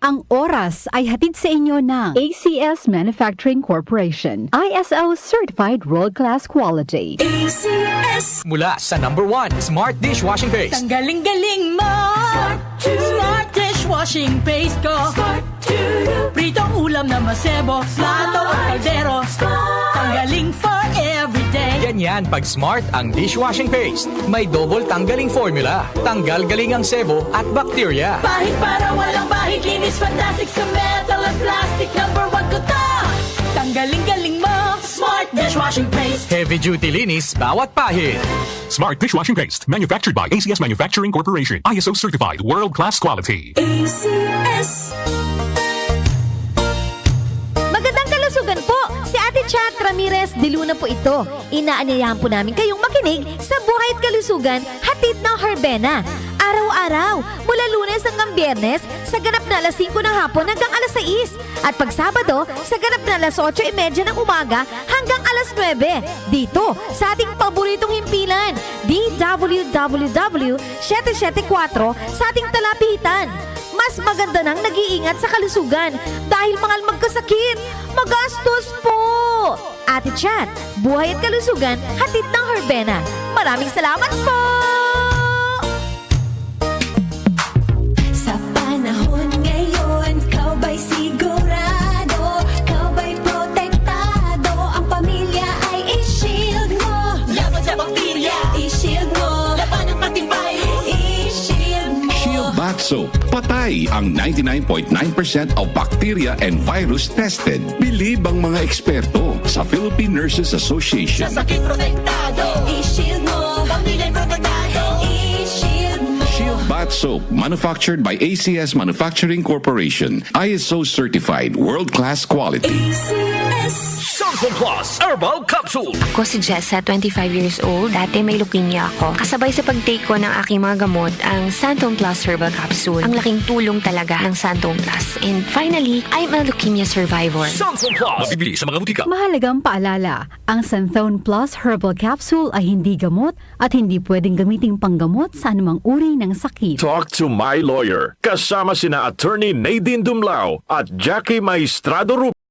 Ang oras ay hatid sa inyo ng ACS Manufacturing Corporation, ISO Certified World-Class Quality. ACS! Mula sa #1 Smart Dishwashing Paste. Ang galing-galing mo! Smart dishwashing paste ko. Pritong ulam na masebo, plato o kaldero. Tanggaling for everyday. Ganyan pag Smart ang dishwashing paste. May double tanggaling formula. Tanggal galing ang sebo at bakterya. Bahid para walang bahid, linis fantastic sa metal at plastic. #1 ko to! Tanggaling-galing mo, Smart dishwashing paste. Heavy duty linis bawat pahid. Smart Dishwashing Paste, manufactured by ACS Manufacturing Corporation. ISO certified, world-class quality. ACS. Magandang kalusugan po! Si Ate Chat Ramirez de Luna po ito. Inaanyayahan po namin kayong makinig sa Buhay at Kalusugan, hatid ng Herbena. Araw-araw, mula Lunes hanggang Biyernes, sa ganap na alas 5 ng hapon hanggang alas 6. At pag Sabado, sa ganap na alas 8:30 ng umaga hanggang alas 9. Dito, sa ating paboritong himpilan, DWWW 774 sa ating talapitan. Mas maganda nang nag-iingat sa kalusugan dahil mahal magkasakit. Magastos po! Ate Chat, Buhay at Kalusugan, hatid ng Herbena. Maraming salamat po! Sa panahon ngayon, kau ba'y sigurado? Kau ba'y protektado? Ang pamilya ay i-shield mo. Laban sa bakterya, I-shield mo. laban ng antivirus. I-shield mo. Shield Bath Soap. Patay ang 99.9% of bacteria and virus tested. Believe ang mga eksperto sa Philippine Nurses Association. Sa sakit protektado, I-shield mo. pamilya'y protektado. I-shield mo. Shield Bath Soap, manufactured by ACS Manufacturing Corporation. ISO certified, world-class quality. ACS. Samsung Plus Herbal Capsule. Ako si Jessa, 25 years old. Dati may leukemia ako. Kasabay sa pag-take ko ng aking mga gamot, ang Santon Plus Herbal Capsule. Ang laking tulong talaga ng Santon Plus. And finally, I'm a leukemia survivor. Samsung Plus. Mabibili sa mga butika. Mahalagang paalala, ang Santhone Plus Herbal Capsule ay hindi gamot at hindi pwedeng gamiting panggamot sa anumang uri ng sakit. Talk to my lawyer. Kasama sina Attorney Nadine Dumlao at Jackie Maestrado Rubio.